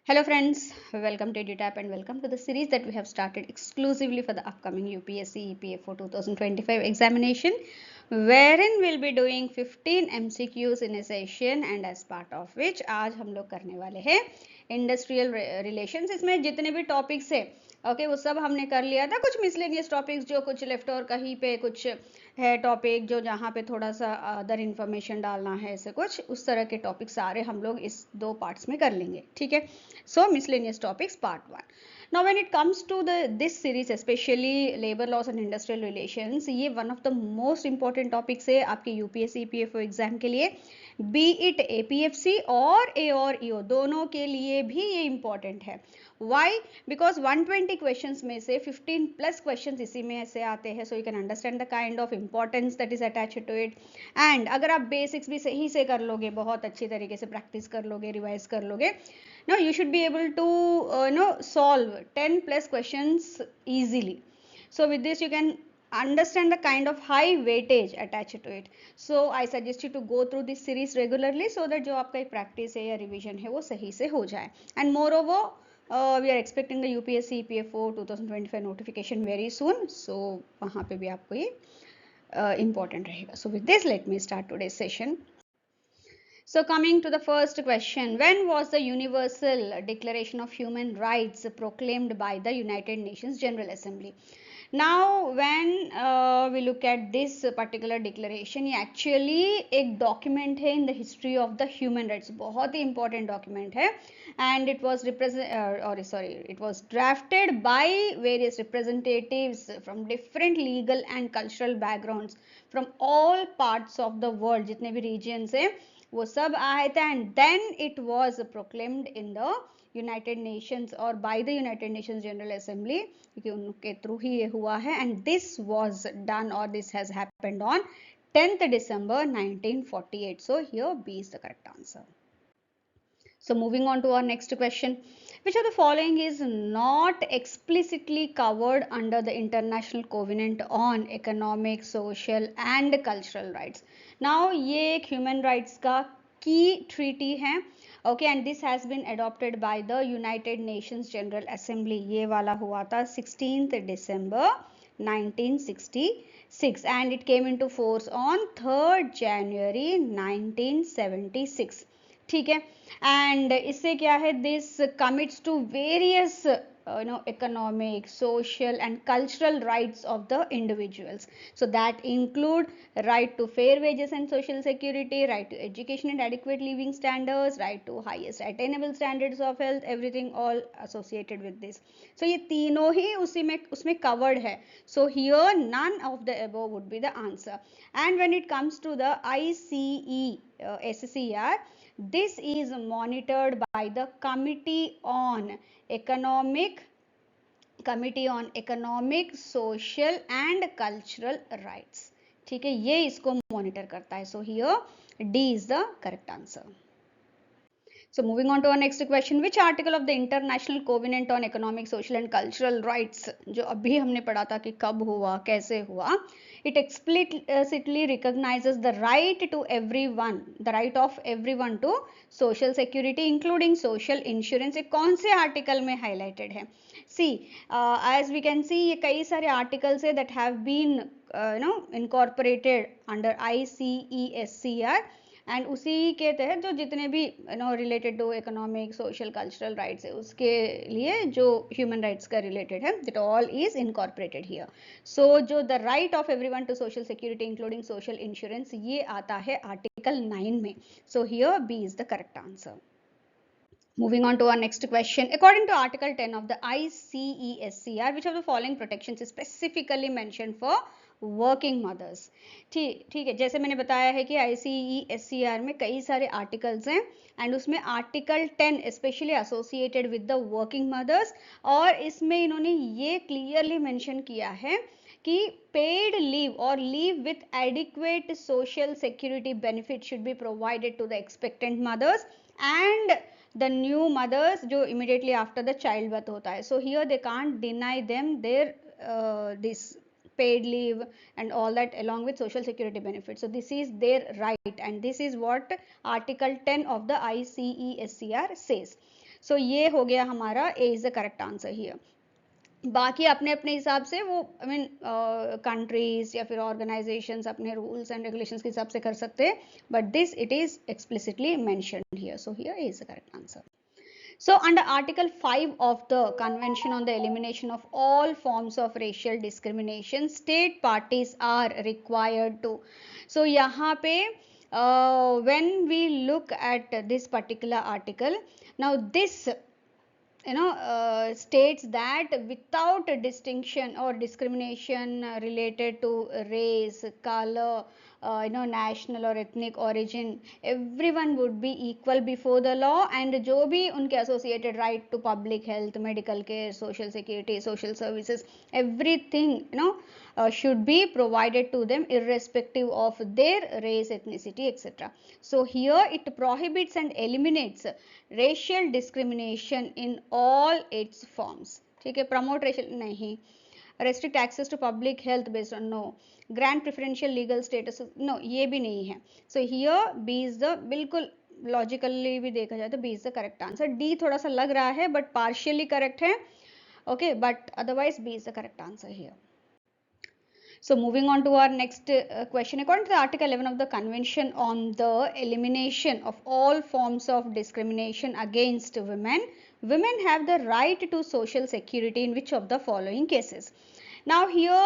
Hello friends, welcome to Edutap and welcome to the series that we have started exclusively for the upcoming UPSC EPFO 2025 examination, wherein we'll be doing 15 MCQs in a session, and as part of which आज हम लोग करने वाले हैं industrial relations. इसमें जितने भी topics है ओके वो सब हमने कर लिया था। कुछ मिसलेनियस टॉपिक्स जो कुछ लेफ्ट और कहीं पे कुछ है टॉपिक जो जहाँ पे थोड़ा सा अदर इन्फॉर्मेशन डालना है, ऐसे कुछ उस तरह के टॉपिक सारे हम लोग इस दो पार्ट्स में कर लेंगे, ठीक है। So miscellaneous topics part 1. Now when it comes to this series, especially labor laws and industrial relations, ये one of the most important topics है आपके UPSC EPFO एग्जाम के लिए, be it APFC और A और EO दोनों के लिए भी ये important है। Why? Because 120 questions में से 15 plus questions इसी में ऐसे आते हैं, so you can understand the kind of importance that is attached to it. And अगर आप basics भी सही से कर लोगे, बहुत अच्छी तरीके से practice कर लोगे, revise कर लोगे, now you should be able to solve 10 plus questions easily. So with this you can understand the kind of high weightage attached to it. So I suggest you to go through this series regularly so that जो आपका एक practice है या revision है वो सही से हो जाए. And moreover we are expecting the UPSC EPFO 2025 notification very soon. So वहाँ पे भी आपको ये important रहेगा. So with this let me start today's session. So coming to the first question, when was the Universal Declaration of Human Rights proclaimed by the United Nations General Assembly? Now when we look at this particular declaration, ये actually एक document है in the history of the human rights, बहुत ही important document है, and it was it was drafted by various representatives from different legal and cultural backgrounds from all parts of the world, जितने भी regions है वो सब आए थे, and then it was proclaimed in the United Nations और by the United Nations general assembly, क्योंकि उनके थ्रू ही ये हुआ है, एंड दिस वाज डन और this has happened on 10th December 1948. So here B is the correct answer. So moving on to our next question, which of the following is not explicitly covered under the International Covenant on Economic, Social and Cultural Rights? Now ये एक human rights का की treaty है, okay, and this has been adopted by the United Nations General Assembly. ये वाला हुआ था 16th December 1966 and it came into force on 3rd January 1976. ठीक है, and इससे क्या है, this commits to various economic, social and cultural rights of the individuals. So that include right to fair wages and social security, right to education and adequate living standards, right to highest attainable standards of health, everything all associated with this. So ये तीनों ही उसमें covered है. So here none of the above would be the answer. And when it comes to the ICE SCR, this is monitored by the Committee on Economic, Social and Cultural Rights. ठीक है, ये इसको monitor करता है. So here D is the correct answer. So moving on to our next question, which article of the International Covenant on Economic, Social and Cultural Rights, जो अभी हमने पढ़ा था कि कब हुआ, कैसे हुआ, it explicitly recognizes the right of everyone to social security including social insurance. ये कौन से आर्टिकल में हाईलाइटेड है? See, as we can see, ये कई सारे आर्टिकल्स है that have been incorporated under ICESCR, and उसी के तहत जो जितने भी related to economic, social, cultural rights है उसके लिए जो ह्यूमन राइट्स का रिलेटेड है, that all is incorporated here. So जो the right of everyone to social security including social insurance, ये आता है आर्टिकल 9 में. So here B is the correct answer. Moving on to our next question, according to Article 10 of the ICESCR, which of the following protections is specifically mentioned for working mothers? ठीक है, जैसे मैंने बताया है कि ICESCR में कई सारे आर्टिकल्स हैं एंड उसमें article 10 specially associated with the working mothers, और इसमें इन्होंने ये क्लियरली मेंशन किया है कि पेड लीव और leave with adequate social security benefit should be provided to the expectant mothers and the new mothers जो immediately after the childbirth होता है. So here they can't deny them their this paid leave and all that along with social security benefits. So this is their right and this is what Article 10 of the ICESCR says. सो ये हो गया हमारा A is the correct answer here. बाकी अपने अपने हिसाब से वो आई मीन कंट्रीज या फिर ऑर्गेनाइजेशंस अपने रूल्स एंड रेगुलेशंस के हिसाब से कर सकते हैं, but this it is explicitly mentioned here, so here is the correct answer. So under Article 5 of the Convention on the Elimination of all forms of racial discrimination, state parties are required to. So यहाँ पे when we look at this particular article, now this states that without a distinction or discrimination related to race, color, national or ethnic origin, everyone would be equal before the law, and जो भी उनके associated right to public health, medical care, social security, social services, everything should be provided to them irrespective of their race, ethnicity, etc. So here it prohibits and eliminates racial discrimination in all its forms. ठीक है, promote racial नहीं, restrict access to public health based on no, grant preferential legal status no, ये भी नहीं है. So here B is the, बिल्कुल logically भी देखा जाए तो B is the correct answer. D थोड़ा सा लग रहा है but partially correct है, okay, but otherwise B is the correct answer here. So moving on to our next question. According to the Article 11 of the Convention on the Elimination of all forms of discrimination against women, women have the right to social security in which of the following cases? Now here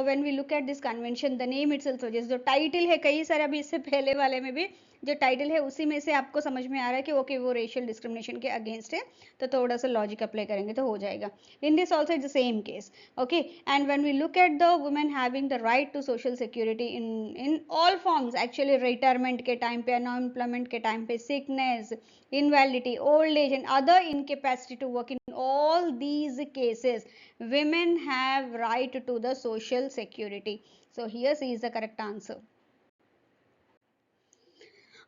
when we look at this convention, the name itself suggests, जो title है कई सारे अभी इससे पहले वाले में भी जो टाइटल है उसी में से आपको समझ में आ रहा है कि ओके वो रेशियल डिस्क्रिमिनेशन के अगेंस्ट है, तो थोड़ा सा लॉजिक अप्लाई करेंगे तो हो जाएगा. In this also is the same case, okay. And when we look at the women having the right to social security in all forms, actually retirement के टाइम पे, अनएम्प्लॉयमेंट के टाइम पे, sickness, invalidity, old age and other incapacity to work, in all these cases women have right to the social security. So here C is the correct answer.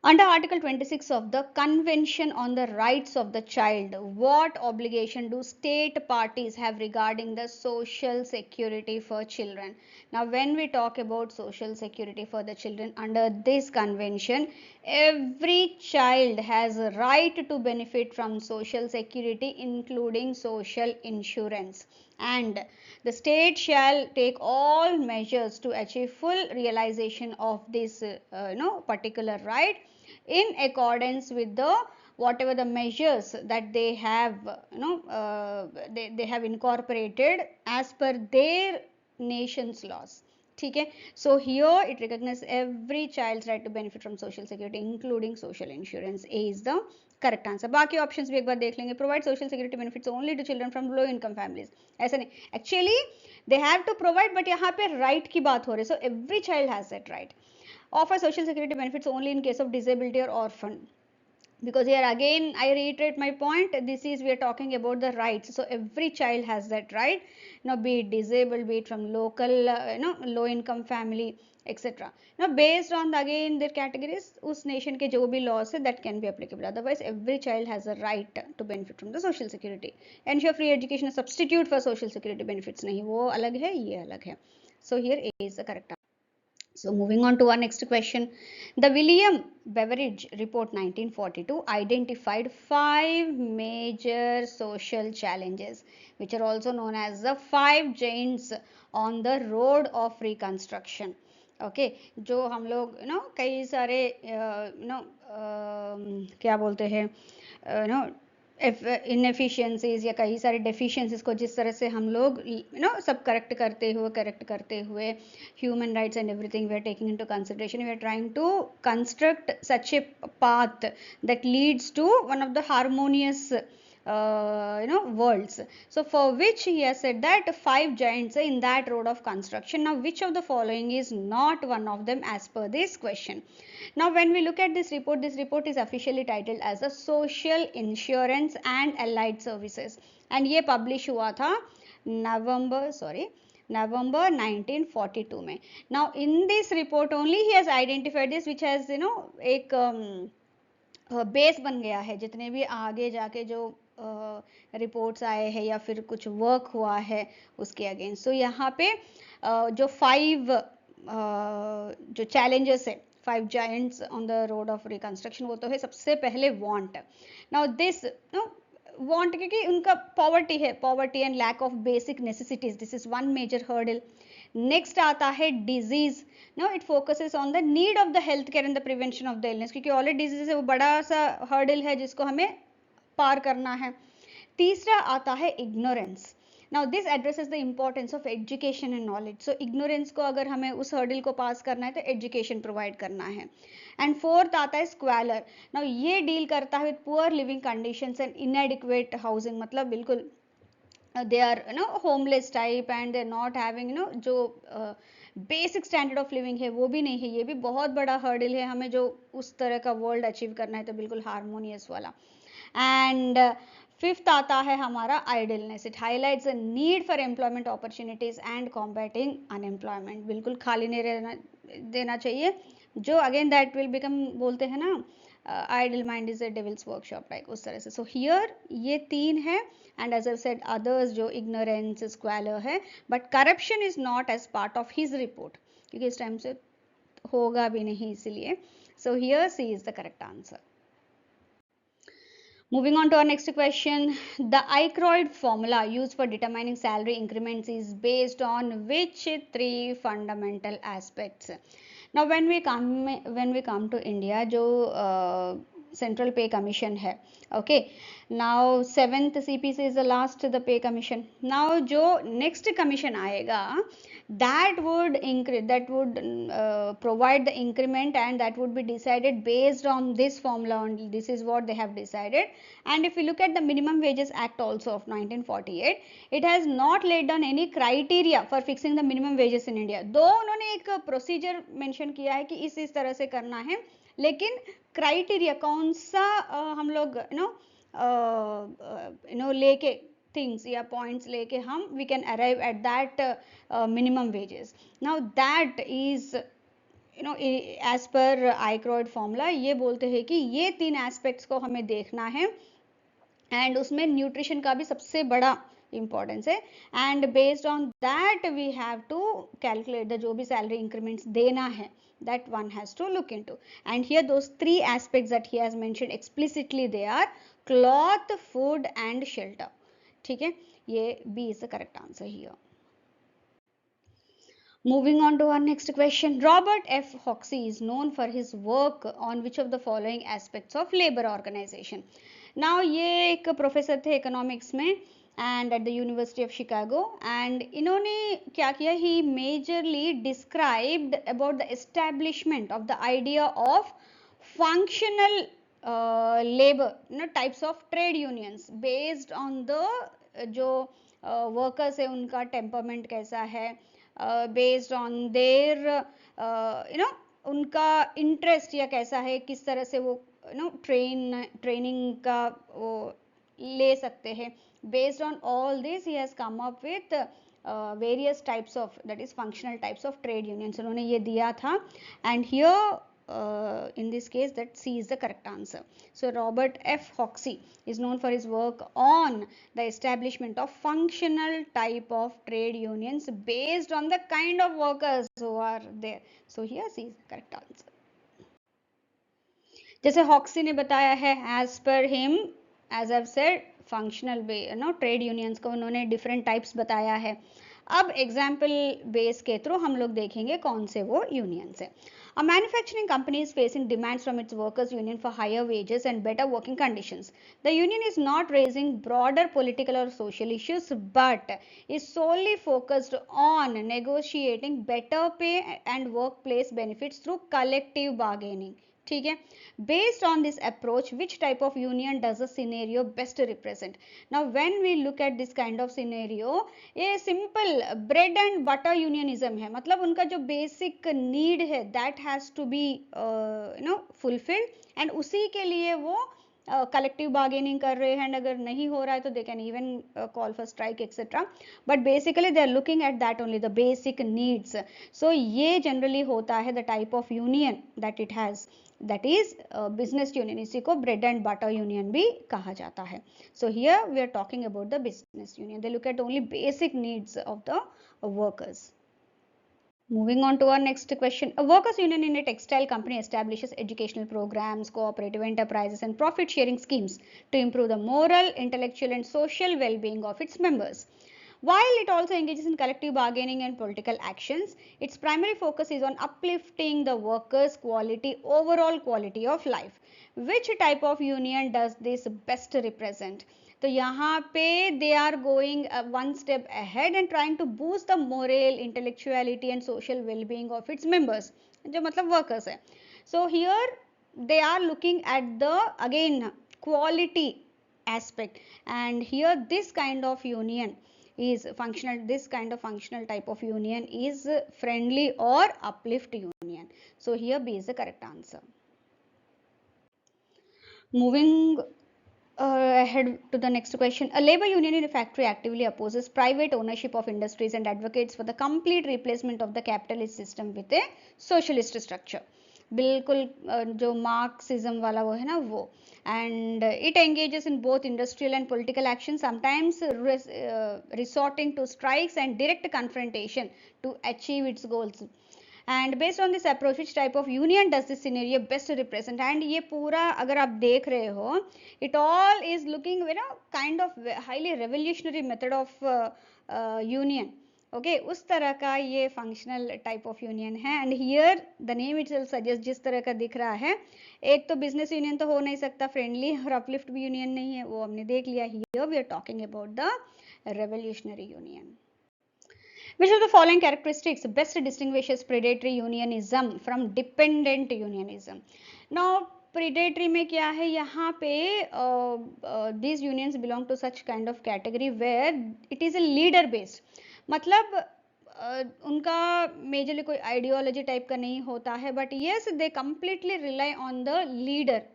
Under Article 26 of the Convention on the Rights of the Child, what obligation do state parties have regarding the social security for children? Now, when we talk about social security for the children under this convention, every child has a right to benefit from social security, including social insurance. And the state shall take all measures to achieve full realization of this particular right, in accordance with the whatever the measures that they have they have incorporated as per their nation's laws. ठीक है, so here it recognizes every child's right to benefit from social security including social insurance. A is the correct answer. बाकी options भी एक बार देख लेंगे. Provide social security benefits only to children from low income families, ऐसा नहीं, actually they have to provide, but यहाँ पे राइट की बात हो रही है. So every child has that right. Offer social security benefits only in case of disability or orphan, because here again I reiterate my point, this is we are talking about the rights. So every child has that right, be it disabled, be it from local low income family, etc. Now based on again their categories, us nation के जो भी laws है that can be applicable. Otherwise every child has a right to benefit from the social security. Ensure free education, a substitute for social security benefits नहीं, वो अलग है, ये अलग है. So here A is the correct. So moving on to our next question. The William Beveridge Report 1942 identified 5 major social challenges, which are also known as the 5 giants on the road of reconstruction. Okay, जो हम लोग कई सारे क्या बोलते हैं inefficiencies या कई सारे डेफिशिएंसीज को जिस तरह से हम लोग सब करेक्ट करते हुए human rights and everything we are taking into consideration, we are trying to construct such a path that leads to one of the harmonious worlds. So for which he has said that 5 giants in that road of construction. Now which of the following is not one of them as per this question? Now when we look at this report is officially titled as the Social Insurance and Allied Services, and ये publish हुआ था November 1942 में. Now in this report only he has identified this, which has एक base बन गया है जितने भी आगे जाके जो रिपोर्ट्स आए हैं या फिर कुछ वर्क हुआ है उसके अगेंस्ट. सो यहाँ पे जो 5 जो चैलेंजेस है, 5 giants on the road of reconstruction, वो तो है सबसे पहले want. Now this want क्योंकि उनका poverty है, poverty and lack of basic necessities, this is one major hurdle. Next आता है disease. Now it focuses on the need of the healthcare and the prevention of the illness, क्योंकि already disease है वो बड़ा सा hurdle है जिसको हमें पार करना है. तीसरा आता है ignorance. Now this addresses the importance of education and knowledge. So ignorance को अगर हमें उस hurdle को पास करना है तो education provide करना है. And fourth आता है squalor. Now ये deal करता है with poor living conditions and inadequate housing. मतलब बिल्कुल they are homeless type and they are not having जो बेसिक स्टैंडर्ड ऑफ लिविंग है वो भी नहीं है. ये भी बहुत बड़ा हर्डल है हमें जो उस तरह का वर्ल्ड अचीव करना है तो बिल्कुल हारमोनियस वाला. एंड फिफ्थ आता है हमारा idleness. It highlights the need for employment opportunities and combating unemployment. बिल्कुल खाली नहीं रहना देना चाहिए जो अगेन दैट विल बिकम बोलते हैं ना idle mind is a devil's workshop like उस तरह से. सो हियर ये तीन है and as I said others जो इग्नोरेंस स्क्वालर है but corruption is not as part of his report क्योंकि इस टाइम से होगा भी नहीं इसलिए. So here C is the correct answer. Moving on to our next question, the Aykroyd formula used for determining salary increments is based on which three fundamental aspects? Now when we come to India, जो Central Pay Commission है, okay, now 7th CPC is the last the pay commission. Now जो next commission आएगा that would provide the increment and that would be decided based on this formula only. This is what they have decided. And if you look at the Minimum Wages Act also of 1948, it has not laid down any criteria for fixing the minimum wages in India. दो उन्होंने एक procedure mention किया है कि इस तरह से करना है, लेकिन criteria कौन सा हम लोग लेके things या points लेके हम we can arrive at that minimum wages. Now that is as per Aykroyd formula ये बोलते हैं कि ये तीन aspects को हमें देखना है and उसमें nutrition का भी सबसे बड़ा importance है and based on that we have to calculate the जो भी salary increments देना है that one has to look into. And here those three aspects that he has mentioned explicitly they are cloth, food and shelter. ठीक है, ये B is the correct answer here. Moving on to our next question, Robert F. Hoxie is known for his work on which of the following aspects of labor organization? Now ये एक professor थे economics में and at the University of Chicago and इन्होंने क्या किया, he majorly described about the establishment of the idea of functional labor, types of trade unions based on the जो workers है उनका temperament कैसा है, based on their उनका interest या कैसा है, किस तरह से वो ट्रेनिंग का वो ले सकते हैं. Based on all this he has come up with various types of, that is functional types of trade unions. उन्होंने ये दिया था and here in this case that C is the correct answer. So Robert F. Hoxie is known for his work on the establishment of functional type of trade unions based on the kind of workers who are there. So here C is the correct answer. जैसे हॉक्सी ने बताया है as per him, as I've said, functional trade unions को उन्होंने different types बताया है. अब example base के थ्रू हम लोग देखेंगे कौन से वो यूनियंस है. A manufacturing company is facing demands from its workers union for higher wages and better working conditions. The union is not raising broader political or social issues but is solely focused on negotiating better pay and workplace benefits through collective bargaining. ठीक है, based on this approach which type of union does the scenario best represent? Now when we look at this kind of scenario, ये simple bread and butter unionism है, मतलब उनका जो basic need है that has to be fulfilled and उसी के लिए वो collective bargaining कर रहे हैं, अगर नहीं हो रहा है तो they can even call for strike etc. But basically they are looking at that only, the basic needs. So ये generally होता है the type of union that it has, that is business union. इसी को bread and butter union भी कहा जाता है. So here we are talking about the business union. They look at only basic needs of the workers. Moving on to our next question. A workers' union in a textile company establishes educational programs, cooperative enterprises, and profit sharing schemes to improve the moral, intellectual, and social well being of its members. While it also engages in collective bargaining and political actions, its primary focus is on uplifting the workers' overall quality of life. Which type of union does this best represent? तो यहाँ पे they are going one step ahead and trying to boost the moral intellectuality and social wellbeing of its members, जो मतलब workers है. So here they are looking at the again quality aspect, and here this kind of union is functional, this kind of functional type of union is friendly or uplift union. So here B is the correct answer. Moving ahead to the next question. A labor union in a factory actively opposes private ownership of industries and advocates for the complete replacement of the capitalist system with a socialist structure. बिल्कुल जो Marxism वाला वो है ना वो. And it engages in both industrial and political action, sometimes resorting to strikes and direct confrontation to achieve its goals. And based on this approach, which type of union does this scenario best represent? And ये पूरा अगर आप देख रहे हो, it all is looking, you know, kind of highly revolutionary method of union. Okay, उस तरह का ये functional type of union है. And here the name itself suggests जिस तरह का दिख रहा है, एक तो business union तो हो नहीं सकता friendly, और uplift भी union नहीं है, वो हमने देख लिया. Here we are talking about the revolutionary union. Which of the following characteristics best distinguishes predatory unionism from dependent unionism? Now predatory में क्या है, यहाँ पे these unions belong to such kind of category where it is a leader based. मतलब उनका majorly कोई ideology type का नहीं होता है, but yes they completely rely on the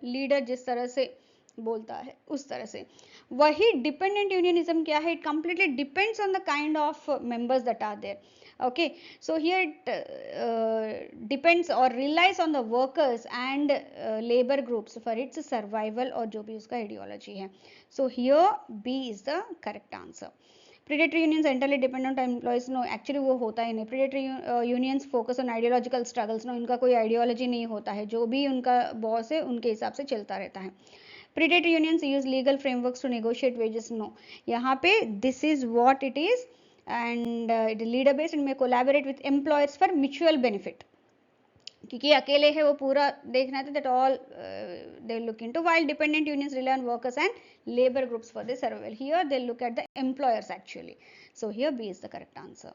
leader जिस तरह से बोलता है उस तरह से. वही डिपेंडेंट यूनियनिज्म क्या है, it completely depends on the kind of members that are there. Okay, so here it depends or relies on the workers and labor groups for its survival और जो भी उसका ideology है. So here B is the correct answer. Predatory unions entirely dependent on employees. No, actually वो होता ही नहीं. Predatory unions focus on ideological struggles. No, इनका कोई ideology नहीं होता है, जो भी उनका बॉस है उनके हिसाब से चलता रहता है. Predatory unions use legal frameworks to negotiate wages. No, यहाँ पे this is what it is, and it is leader based and may collaborate with employers for mutual benefit. क्योंकि अकेले है वो पूरा देखना है, that all they look into, while dependent unions rely on workers and labor groups for their survival. Here they look at the employers actually. So here B is the correct answer.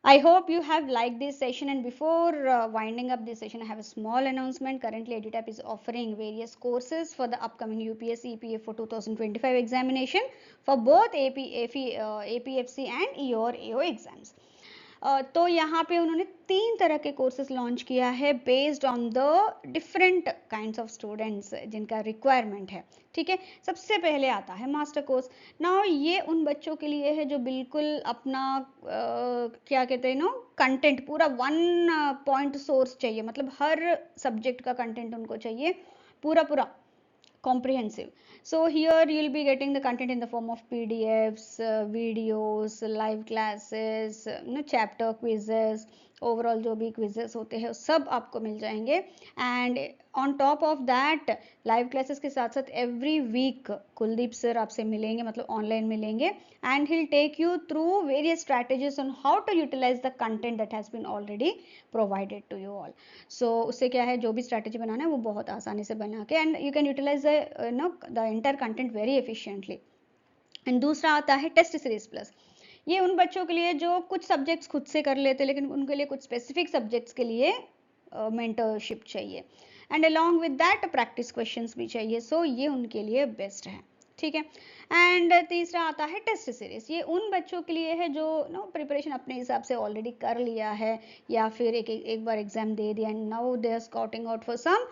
I hope you have liked this session, and before winding up this session, I have a small announcement. Currently Edutap is offering various courses for the upcoming UPSC EPFO 2025 examination for both APFC and EO or AO exams. तो यहाँ पे उन्होंने 3 तरह के courses launch किया है based on the different kinds of students जिनका requirement है. ठीक है, सबसे पहले आता है मास्टर कोर्स. नाउ ये उन बच्चों के लिए है जो बिल्कुल अपना क्या कहते हैं नो कंटेंट पूरा 1 पॉइंट सोर्स चाहिए, मतलब हर सब्जेक्ट का कंटेंट उनको चाहिए पूरा comprehensive. So here you will be getting the content in the form of PDFs, videos, live classes, chapter quizzes, overall जो भी क्विजेस होते हैं सब आपको मिल जाएंगे. And on top of that live classes के साथ साथ एवरी वीक कुलदीप सर आपसे मिलेंगे, मतलब ऑनलाइन मिलेंगे, and he will take you through various strategies on how to utilise the content that has been already provided to you all. So उससे क्या है, जो भी स्ट्रैटेजी बनाना है वो बहुत आसानी से बना के, and you can utilize the entire content very efficiently. And दूसरा आता है टेस्ट सीरीज प्लस. ये उन बच्चों के लिए जो कुछ सब्जेक्ट्स खुद से कर लेते लेकिन उनके लिए कुछ स्पेसिफिक सब्जेक्ट्स के लिए मेंटरशिप चाहिए, and along with that practice questions भी चाहिए. सो ये उनके लिए बेस्ट है. ठीक है. एंड तीसरा आता है टेस्ट सीरीज. ये उन बच्चों के लिए है जो प्रिपरेशन अपने हिसाब से ऑलरेडी कर लिया है या फिर एक बार एग्जाम दे दिया, and now they are scouting out for some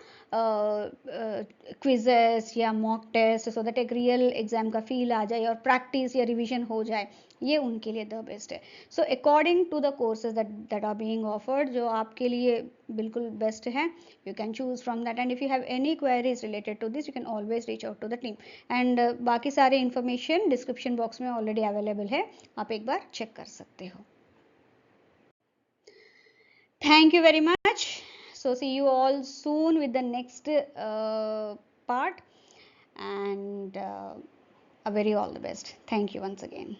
quizzes या मॉक टेस्ट सो दैट एक रियल एग्जाम का फील आ जाए और प्रैक्टिस या रिविजन हो जाए. ये उनके लिए द बेस्ट है. So according to the courses that are being offered, जो आपके लिए बिल्कुल बेस्ट है, you can choose from that. And if you have any queries related to this you can always reach out to the team. And बाकी सारे information description box में already available है, आप एक बार चेक कर सकते हो. Thank you very much. So see you all soon with the next part, and a very all the best. Thank you once again.